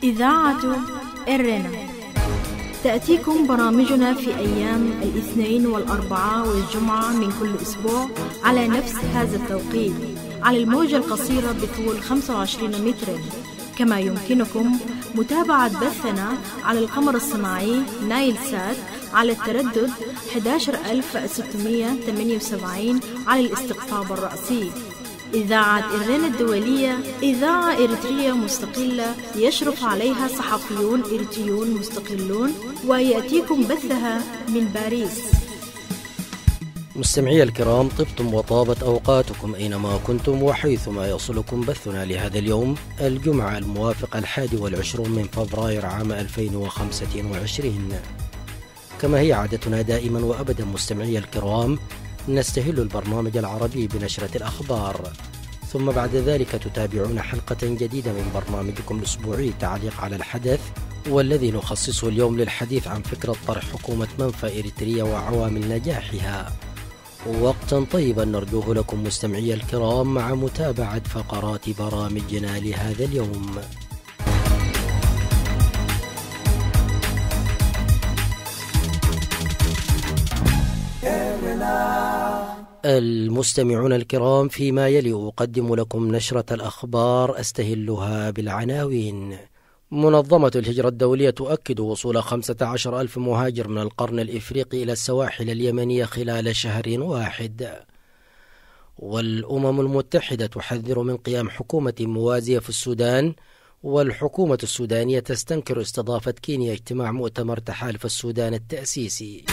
إذاعة إرنا تأتيكم برامجنا في أيام الاثنين والأربعاء والجمعة من كل أسبوع على نفس هذا التوقيت على الموجة القصيرة بطول 25 مترا. كما يمكنكم متابعة بثنا على القمر الصناعي نايل سات على التردد 11678 على الاستقطاب الرأسي. إذاعة إرنا الدولية إذاعة إريترية مستقلة يشرف عليها صحفيون إريتريون مستقلون، ويأتيكم بثها من باريس. مستمعي الكرام، طبتم وطابت أوقاتكم أينما كنتم وحيثما يصلكم بثنا لهذا اليوم الجمعة الموافق 21 من فبراير عام 2025. كما هي عادتنا دائما وأبدا مستمعي الكرام، نستهل البرنامج العربي بنشرة الأخبار، ثم بعد ذلك تتابعون حلقة جديدة من برنامجكم الأسبوعي تعليق على الحدث، والذي نخصصه اليوم للحديث عن فكرة طرح حكومة منفى إريتريا وعوامل نجاحها. وقتا طيبا نرجوه لكم مستمعي الكرام مع متابعة فقرات برامجنا لهذا اليوم. المستمعون الكرام، فيما يلي أقدم لكم نشرة الأخبار أستهلها بالعناوين. منظمة الهجرة الدولية تؤكد وصول 15,000 مهاجر من القرن الإفريقي إلى السواحل اليمنية خلال شهر واحد. والأمم المتحدة تحذر من قيام حكومة موازية في السودان، والحكومة السودانية تستنكر استضافة كينيا اجتماع مؤتمر تحالف السودان التأسيسي.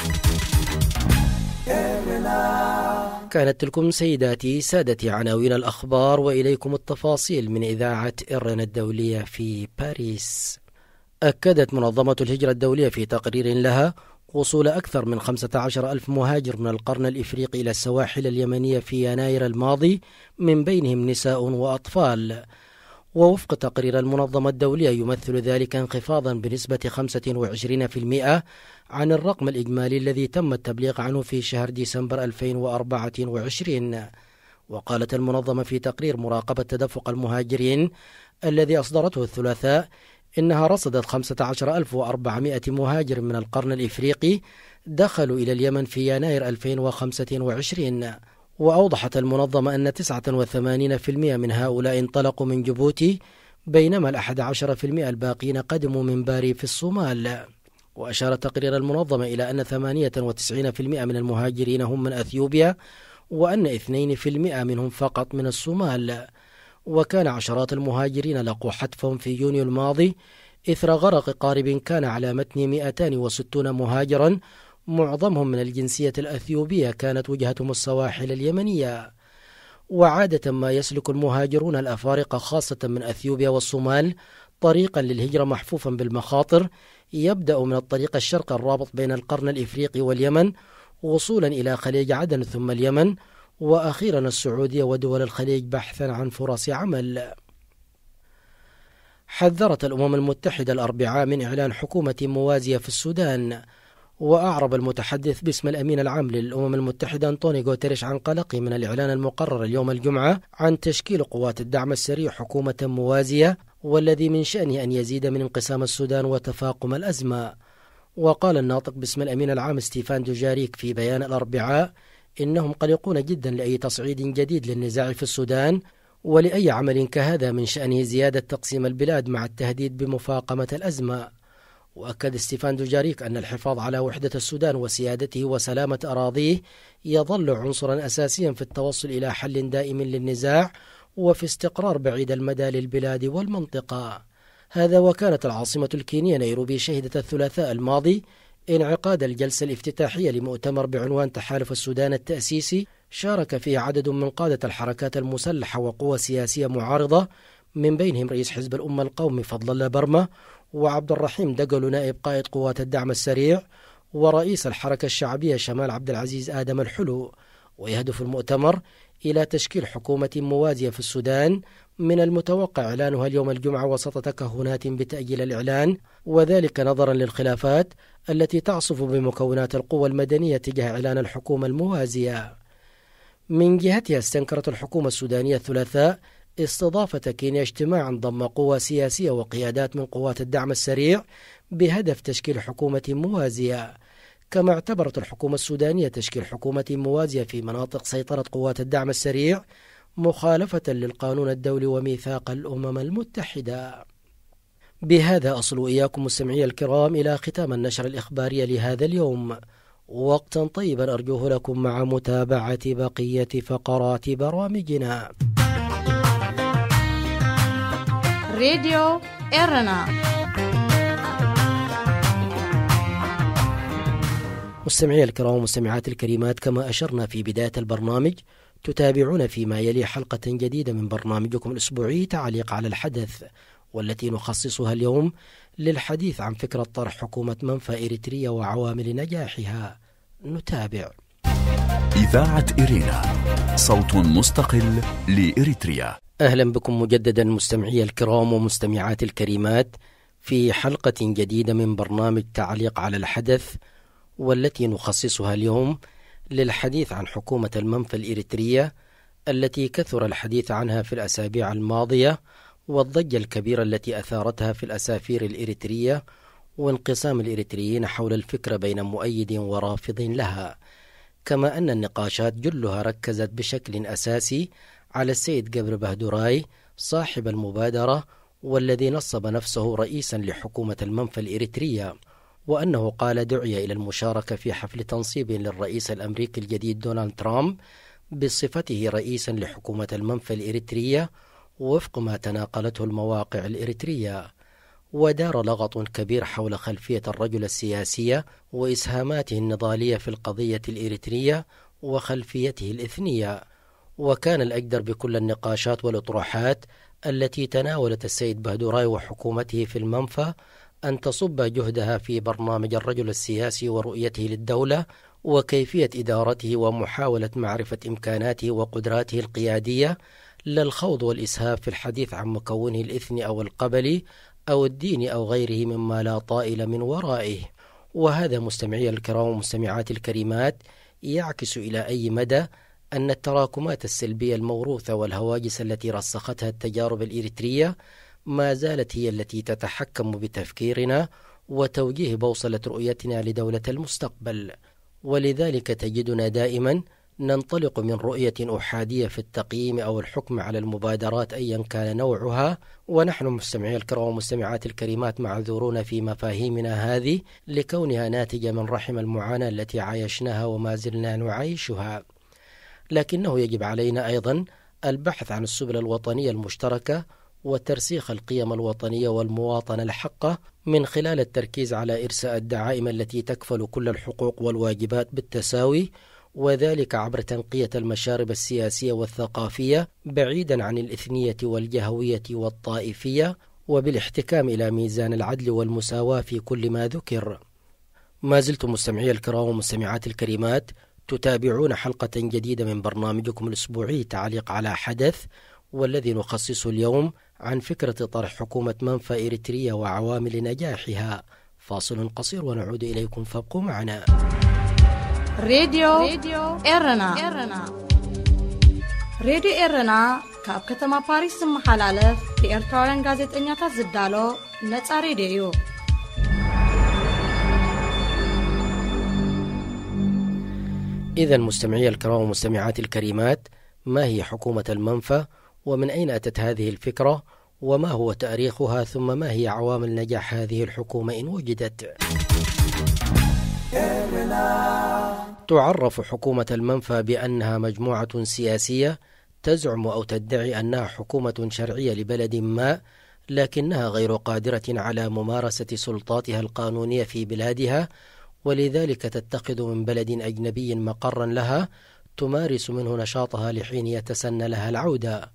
كانت تلكم سيداتي سادتي عناوين الأخبار، وإليكم التفاصيل من إذاعة إرنا الدولية في باريس. أكدت منظمة الهجرة الدولية في تقرير لها وصول أكثر من 15,000 مهاجر من القرن الإفريقي إلى السواحل اليمنية في يناير الماضي، من بينهم نساء وأطفال. ووفق تقرير المنظمة الدولية يمثل ذلك انخفاضا بنسبة 25% عن الرقم الإجمالي الذي تم التبليغ عنه في شهر ديسمبر 2024. وقالت المنظمة في تقرير مراقبة تدفق المهاجرين الذي أصدرته الثلاثاء إنها رصدت 15,400 مهاجر من القرن الإفريقي دخلوا إلى اليمن في يناير 2025. وأوضحت المنظمة أن 89% من هؤلاء انطلقوا من جيبوتي، بينما 11% الباقين قدموا من باري في الصومال. وأشار تقرير المنظمة إلى أن 98% من المهاجرين هم من أثيوبيا، وأن 2% منهم فقط من الصومال. وكان عشرات المهاجرين لقوا حتفهم في يونيو الماضي إثر غرق قارب كان على متن 260 مهاجرا، معظمهم من الجنسية الأثيوبية كانت وجهتهم السواحل اليمنية. وعادة ما يسلك المهاجرون الأفارقة خاصة من أثيوبيا والصومال طريقا للهجرة محفوفا بالمخاطر، يبدأ من الطريق الشرقي الرابط بين القرن الإفريقي واليمن وصولا إلى خليج عدن ثم اليمن، وأخيرا السعودية ودول الخليج بحثا عن فرص عمل. حذرت الأمم المتحدة الأربعاء من إعلان حكومة موازية في السودان. وأعرب المتحدث باسم الأمين العام للأمم المتحدة أنطونيو غوتيريش عن قلقه من الإعلان المقرر اليوم الجمعة عن تشكيل قوات الدعم السريع حكومة موازية، والذي من شأنه أن يزيد من انقسام السودان وتفاقم الأزمة. وقال الناطق باسم الأمين العام ستيفان دوجاريك في بيان الأربعاء إنهم قلقون جدا لأي تصعيد جديد للنزاع في السودان، ولأي عمل كهذا من شأنه زيادة تقسيم البلاد مع التهديد بمفاقمة الأزمة. وأكد ستيفان دوجاريك أن الحفاظ على وحدة السودان وسيادته وسلامة أراضيه يظل عنصرا أساسيا في التوصل إلى حل دائم للنزاع وفي استقرار بعيد المدى للبلاد والمنطقة. هذا وكانت العاصمة الكينية نيروبي شهدت الثلاثاء الماضي انعقاد الجلسة الافتتاحية لمؤتمر بعنوان تحالف السودان التأسيسي، شارك فيه عدد من قادة الحركات المسلحة وقوى سياسية معارضة، من بينهم رئيس حزب الأمة القومي فضل الله برمة، وعبد الرحيم دقلو نائب قائد قوات الدعم السريع، ورئيس الحركة الشعبية شمال عبد العزيز آدم الحلو. ويهدف المؤتمر إلى تشكيل حكومة موازية في السودان، من المتوقع إعلانها اليوم الجمعة وسط تكهنات بتأجيل الإعلان، وذلك نظرا للخلافات التي تعصف بمكونات القوى المدنية تجاه إعلان الحكومة الموازية. من جهتها استنكرت الحكومة السودانية الثلاثاء استضافت كينيا اجتماعا ضم قوى سياسية وقيادات من قوات الدعم السريع بهدف تشكيل حكومة موازية. كما اعتبرت الحكومة السودانية تشكيل حكومة موازية في مناطق سيطرة قوات الدعم السريع مخالفة للقانون الدولي وميثاق الأمم المتحدة. بهذا أصل إياكم مستمعي الكرام إلى ختام النشر الإخباري لهذا اليوم. وقتا طيبا أرجوه لكم مع متابعة بقية فقرات برامجنا. راديو إرنا. مستمعي الكرام ومستمعات الكريمات، كما أشرنا في بداية البرنامج، تتابعون فيما يلي حلقة جديدة من برنامجكم الأسبوعي تعليق على الحدث، والتي نخصصها اليوم للحديث عن فكرة طرح حكومة منفى إريتريا وعوامل نجاحها. نتابع. إذاعة إرينا، صوت مستقل لإريتريا. أهلا بكم مجددا مستمعي الكرام ومستمعات الكريمات في حلقة جديدة من برنامج تعليق على الحدث، والتي نخصصها اليوم للحديث عن حكومة المنفى الإريترية التي كثر الحديث عنها في الأسابيع الماضية، والضجة الكبيرة التي أثارتها في الأسافير الإريترية، وانقسام الإريتريين حول الفكرة بين مؤيد ورافض لها. كما أن النقاشات جلها ركزت بشكل أساسي على السيد جبر بهدوراي صاحب المبادرة، والذي نصب نفسه رئيسا لحكومة المنفى الإريترية، وأنه قال دعي إلى المشاركة في حفل تنصيب للرئيس الأمريكي الجديد دونالد ترامب بصفته رئيسا لحكومة المنفى الإريترية وفق ما تناقلته المواقع الإريترية. ودار لغط كبير حول خلفية الرجل السياسية وإسهاماته النضالية في القضية الإريترية وخلفيته الإثنية. وكان الأجدر بكل النقاشات والأطروحات التي تناولت السيد بهدوراي وحكومته في المنفى أن تصب جهدها في برنامج الرجل السياسي ورؤيته للدولة وكيفية إدارته ومحاولة معرفة إمكاناته وقدراته القيادية، لا الخوض والإسهاب في الحديث عن مكونه الإثني أو القبلي أو الديني أو غيره مما لا طائل من ورائه. وهذا مستمعي الكرام ومستمعات الكريمات يعكس إلى أي مدى أن التراكمات السلبية الموروثة والهواجس التي رسختها التجارب الإريترية ما زالت هي التي تتحكم بتفكيرنا وتوجيه بوصلة رؤيتنا لدولة المستقبل. ولذلك تجدنا دائما ننطلق من رؤية أحادية في التقييم أو الحكم على المبادرات أيا كان نوعها، ونحن مستمعي الكرام ومستمعات الكريمات معذورون في مفاهيمنا هذه لكونها ناتجة من رحم المعاناة التي عايشناها وما زلنا نعيشها. لكنه يجب علينا أيضا البحث عن السبل الوطنية المشتركة وترسيخ القيم الوطنية والمواطنة الحقة من خلال التركيز على إرساء الدعائم التي تكفل كل الحقوق والواجبات بالتساوي، وذلك عبر تنقية المشارب السياسية والثقافية بعيدا عن الإثنية والجهوية والطائفية، وبالاحتكام إلى ميزان العدل والمساواة في كل ما ذكر. ما زلتم مستمعي الكرام ومستمعات الكريمات تتابعون حلقة جديدة من برنامجكم الأسبوعي تعليق على حدث، والذي نخصصه اليوم عن فكرة طرح حكومة منفى إريتريا وعوامل نجاحها. فاصل قصير ونعود إليكم، فابقوا معنا. راديو إرنا. راديو إرنا كاب كتما باريس محلالف بإرتوارن غازيتنياتا زدالو نتا راديو. إذن مستمعي الكرام ومستمعات الكريمات، ما هي حكومة المنفى؟ ومن أين أتت هذه الفكرة؟ وما هو تاريخها؟ ثم ما هي عوامل نجاح هذه الحكومة إن وجدت؟ تعرف حكومة المنفى بأنها مجموعة سياسية تزعم أو تدعي أنها حكومة شرعية لبلد ما، لكنها غير قادرة على ممارسة سلطاتها القانونية في بلادها، ولذلك تتخذ من بلد أجنبي مقرا لها تمارس منه نشاطها لحين يتسنى لها العودة.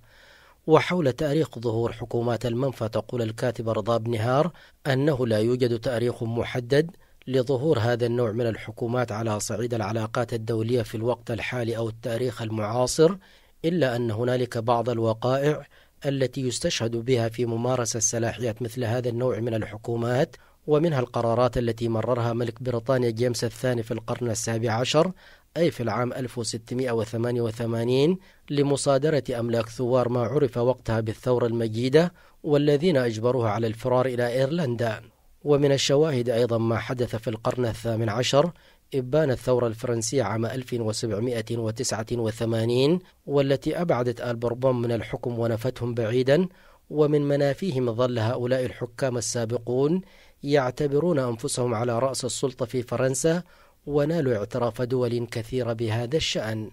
وحول تاريخ ظهور حكومات المنفى تقول الكاتب رضا بن نهار أنه لا يوجد تاريخ محدد لظهور هذا النوع من الحكومات على صعيد العلاقات الدولية في الوقت الحالي أو التاريخ المعاصر، إلا أن هنالك بعض الوقائع التي يستشهد بها في ممارسة صلاحيات مثل هذا النوع من الحكومات، ومنها القرارات التي مررها ملك بريطانيا جيمس الثاني في القرن السابع عشر أي في العام 1688 لمصادرة أملاك ثوار ما عرف وقتها بالثورة المجيدة، والذين أجبروها على الفرار إلى إيرلندا. ومن الشواهد أيضا ما حدث في القرن الثامن عشر، إبان الثورة الفرنسية عام 1789، والتي أبعدت آل بوربون من الحكم ونفتهم بعيدا. ومن منافيهم ظل هؤلاء الحكام السابقون يعتبرون أنفسهم على رأس السلطة في فرنسا، ونالوا اعتراف دول كثيرة بهذا الشأن.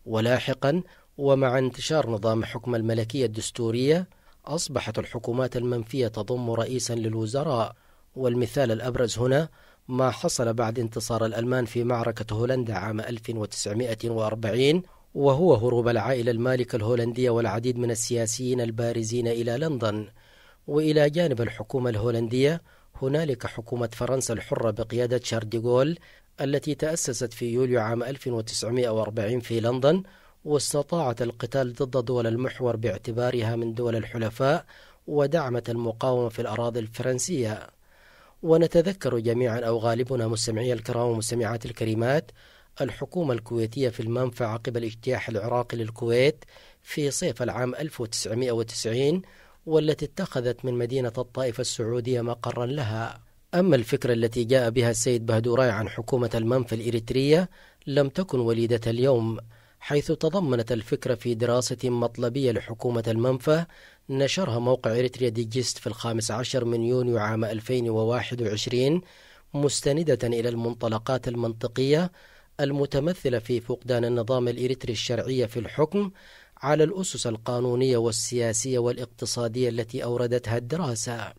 ولاحقا ومع انتشار نظام حكم الملكية الدستورية، أصبحت الحكومات المنفية تضم رئيسا للوزراء. والمثال الأبرز هنا ما حصل بعد انتصار الألمان في معركة هولندا عام 1940، وهو هروب العائلة المالكة الهولندية والعديد من السياسيين البارزين إلى لندن. وإلى جانب الحكومة الهولندية هنالك حكومة فرنسا الحرة بقيادة شارل دي غول، التي تأسست في يوليو عام 1940 في لندن، واستطاعت القتال ضد دول المحور باعتبارها من دول الحلفاء، ودعمت المقاومة في الأراضي الفرنسية. ونتذكر جميعا أو غالبنا مستمعي الكرام ومستمعات الكريمات الحكومة الكويتية في المنفى عقب الاجتياح العراقي للكويت في صيف العام 1990، والتي اتخذت من مدينة الطائف السعودية مقرا لها. أما الفكرة التي جاء بها السيد بهدوراي عن حكومة المنفى الإريترية لم تكن وليدة اليوم، حيث تضمنت الفكرة في دراسة مطلبية لحكومة المنفى نشرها موقع إريتريا ديجيست في 15 من يونيو عام 2021، مستندة إلى المنطلقات المنطقية المتمثلة في فقدان النظام الإريتري الشرعية في الحكم على الأسس القانونية والسياسية والاقتصادية التي أوردتها الدراسة.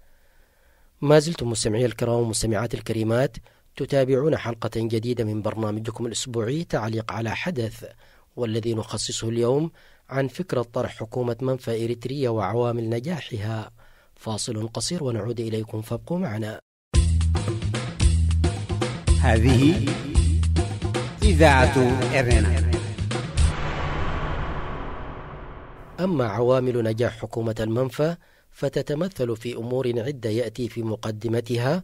ما زلتم مستمعي الكرام ومستمعات الكريمات تتابعون حلقة جديدة من برنامجكم الأسبوعي تعليق على حدث، والذي نخصصه اليوم عن فكرة طرح حكومة منفى إريتريا وعوامل نجاحها. فاصل قصير ونعود إليكم، فابقوا معنا. هذه إذاعة إرنا. أما عوامل نجاح حكومة المنفى فتتمثل في أمور عدة يأتي في مقدمتها.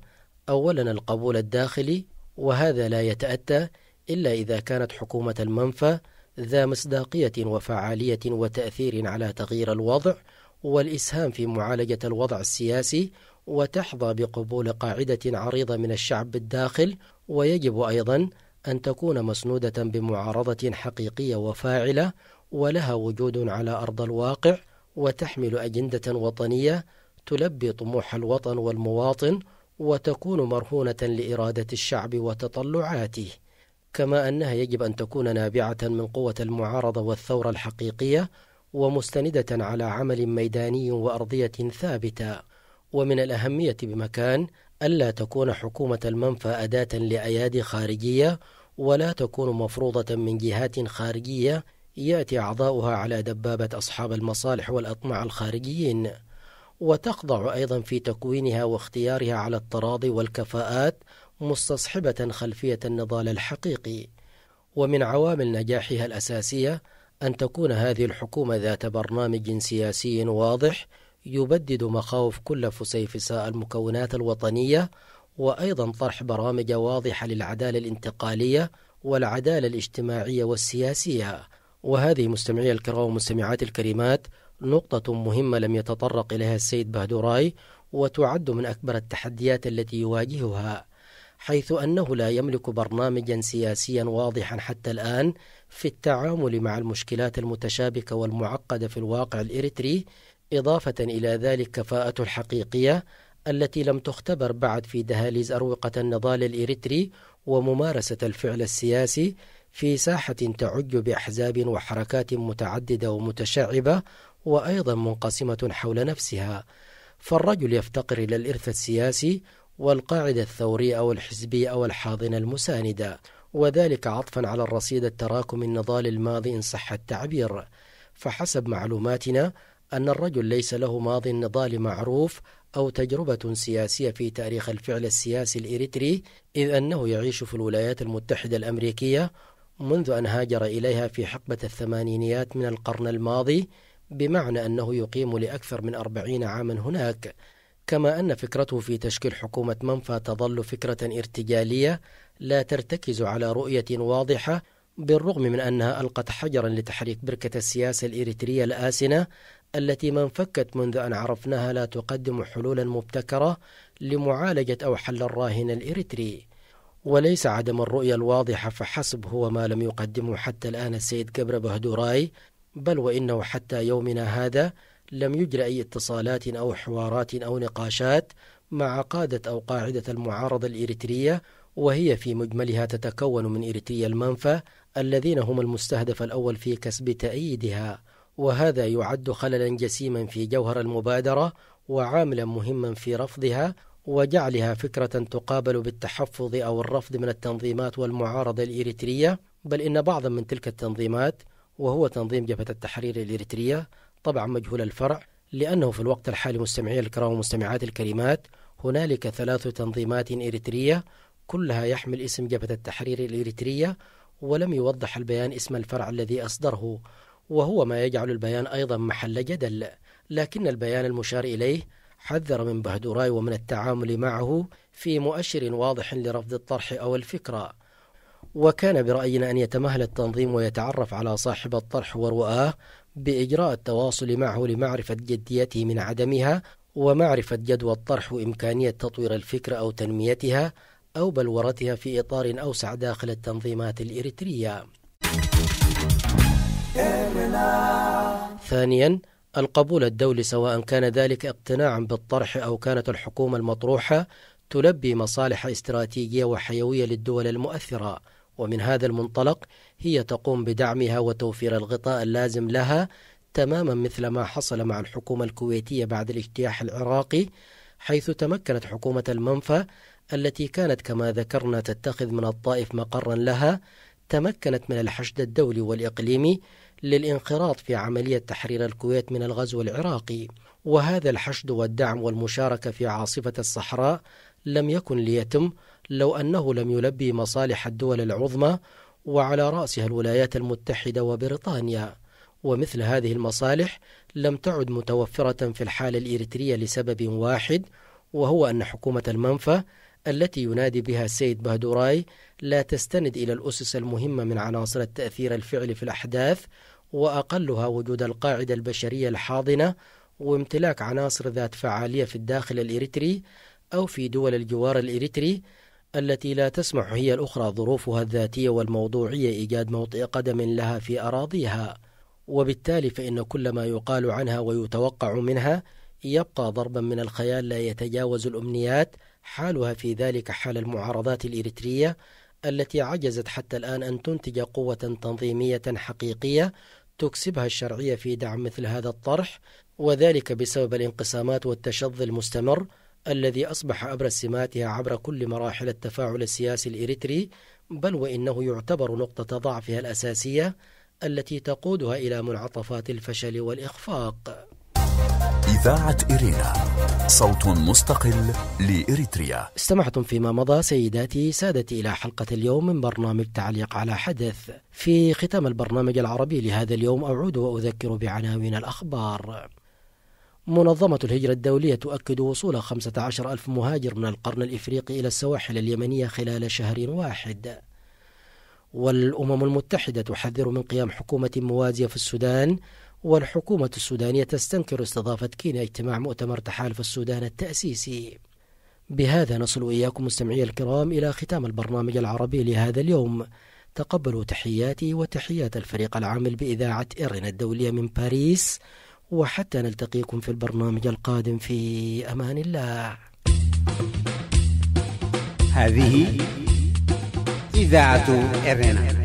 أولا القبول الداخلي، وهذا لا يتأتى إلا إذا كانت حكومة المنفى ذا مصداقية وفعالية وتأثير على تغيير الوضع والإسهام في معالجة الوضع السياسي، وتحظى بقبول قاعدة عريضة من الشعب بالداخل. ويجب أيضا أن تكون مسنودة بمعارضة حقيقية وفاعلة ولها وجود على أرض الواقع، وتحمل أجندة وطنية تلبي طموح الوطن والمواطن، وتكون مرهونة لإرادة الشعب وتطلعاته. كما أنها يجب أن تكون نابعة من قوة المعارضة والثورة الحقيقية، ومستندة على عمل ميداني وأرضية ثابتة. ومن الأهمية بمكان ألا تكون حكومة المنفى أداة لأيادي خارجية، ولا تكون مفروضة من جهات خارجية يأتي أعضاؤها على دبابة أصحاب المصالح والأطماع الخارجيين. وتخضع أيضا في تكوينها واختيارها على التراضي والكفاءات، مستصحبة خلفية النضال الحقيقي. ومن عوامل نجاحها الأساسية أن تكون هذه الحكومة ذات برنامج سياسي واضح يبدد مخاوف كل فسيفساء المكونات الوطنية، وأيضا طرح برامج واضحة للعدالة الانتقالية والعدالة الاجتماعية والسياسية. وهذه مستمعي الكرام ومستمعات الكريمات نقطة مهمة لم يتطرق إليها السيد بهدوراي، وتعد من أكبر التحديات التي يواجهها، حيث أنه لا يملك برنامجا سياسيا واضحا حتى الآن في التعامل مع المشكلات المتشابكة والمعقدة في الواقع الإريتري، إضافة إلى ذلك كفاءته الحقيقية التي لم تختبر بعد في دهاليز أروقة النضال الإريتري وممارسة الفعل السياسي في ساحة تعج بأحزاب وحركات متعددة ومتشعبة، وأيضا منقسمة حول نفسها. فالرجل يفتقر إلى الإرث السياسي والقاعدة الثورية أو الحزبية أو الحاضنة المساندة، وذلك عطفا على الرصيد التراكمي النضال الماضي إن صح التعبير. فحسب معلوماتنا أن الرجل ليس له ماضي نضالي معروف أو تجربة سياسية في تاريخ الفعل السياسي الإريتري، إذ أنه يعيش في الولايات المتحدة الأمريكية منذ أن هاجر إليها في حقبة الثمانينيات من القرن الماضي، بمعنى أنه يقيم لأكثر من 40 عاما هناك. كما أن فكرته في تشكيل حكومة منفى تظل فكرة ارتجالية لا ترتكز على رؤية واضحة، بالرغم من أنها ألقت حجرا لتحريك بركة السياسة الإريترية الآسنة التي ما انفكت منذ أن عرفناها لا تقدم حلولا مبتكرة لمعالجة أو حل الراهن الإريتري. وليس عدم الرؤية الواضحة فحسب هو ما لم يقدمه حتى الآن السيد جبر بهدوراي، بل وإنه حتى يومنا هذا لم يجرى أي اتصالات أو حوارات أو نقاشات مع قادة أو قاعدة المعارضة الإريترية، وهي في مجملها تتكون من إريتريا المنفى الذين هم المستهدف الأول في كسب تأييدها، وهذا يعد خللا جسيما في جوهر المبادرة وعاملا مهما في رفضها وجعلها فكرة تقابل بالتحفظ أو الرفض من التنظيمات والمعارضة الإريترية، بل إن بعضا من تلك التنظيمات وهو تنظيم جبهة التحرير الإريترية طبعا مجهول الفرع، لأنه في الوقت الحالي مستمعي الكرام ومستمعات الكريمات هنالك 3 تنظيمات إريترية كلها يحمل اسم جبهة التحرير الإريترية، ولم يوضح البيان اسم الفرع الذي أصدره، وهو ما يجعل البيان أيضا محل جدل. لكن البيان المشار إليه حذر من بهدوراي ومن التعامل معه في مؤشر واضح لرفض الطرح أو الفكرة، وكان برأينا أن يتمهل التنظيم ويتعرف على صاحب الطرح ورؤاه بإجراء التواصل معه لمعرفة جديته من عدمها ومعرفة جدوى الطرح وإمكانية تطوير الفكرة أو تنميتها أو بلورتها في إطار أوسع داخل التنظيمات الإريترية. ثانيا، القبول الدولي سواء كان ذلك اقتناعا بالطرح أو كانت الحكومة المطروحة تلبي مصالح استراتيجية وحيوية للدول المؤثرة، ومن هذا المنطلق هي تقوم بدعمها وتوفير الغطاء اللازم لها تماما مثل ما حصل مع الحكومة الكويتية بعد الاجتياح العراقي، حيث تمكنت حكومة المنفى التي كانت كما ذكرنا تتخذ من الطائف مقرا لها تمكنت من الحشد الدولي والإقليمي للانخراط في عملية تحرير الكويت من الغزو العراقي، وهذا الحشد والدعم والمشاركة في عاصفة الصحراء لم يكن ليتم لو أنه لم يلبي مصالح الدول العظمى وعلى رأسها الولايات المتحدة وبريطانيا، ومثل هذه المصالح لم تعد متوفرة في الحالة الإريترية لسبب واحد، وهو أن حكومة المنفى التي ينادي بها السيد بهدوراي لا تستند إلى الأسس المهمة من عناصر التأثير الفعلي في الأحداث، وأقلها وجود القاعدة البشرية الحاضنة وامتلاك عناصر ذات فعالية في الداخل الإريتري أو في دول الجوار الإريتري التي لا تسمح هي الأخرى ظروفها الذاتية والموضوعية إيجاد موطئ قدم لها في أراضيها، وبالتالي فإن كل ما يقال عنها ويتوقع منها يبقى ضربا من الخيال لا يتجاوز الأمنيات، حالها في ذلك حال المعارضات الإريترية التي عجزت حتى الآن أن تنتج قوة تنظيمية حقيقية تكسبها الشرعية في دعم مثل هذا الطرح، وذلك بسبب الانقسامات والتشظي المستمر الذي أصبح أبرز سماتها عبر كل مراحل التفاعل السياسي الإريتري، بل وإنه يعتبر نقطة ضعفها الأساسية التي تقودها إلى منعطفات الفشل والإخفاق. إذاعة إرينا، صوت مستقل لإريتريا. استمعتم فيما مضى سيداتي سادتي إلى حلقة اليوم من برنامج تعليق على حدث. في ختام البرنامج العربي لهذا اليوم أعود وأذكر بعناوين الأخبار. منظمة الهجرة الدولية تؤكد وصول 15,000 مهاجر من القرن الإفريقي إلى السواحل اليمنية خلال شهر واحد. والأمم المتحدة تحذر من قيام حكومة موازية في السودان، والحكومة السودانية تستنكر استضافة كينيا اجتماع مؤتمر تحالف السودان التأسيسي. بهذا نصل إياكم مستمعي الكرام إلى ختام البرنامج العربي لهذا اليوم. تقبلوا تحياتي وتحيات الفريق العامل بإذاعة إرنا الدولية من باريس، وحتى نلتقيكم في البرنامج القادم في أمان الله. هذه إذاعة إرنا.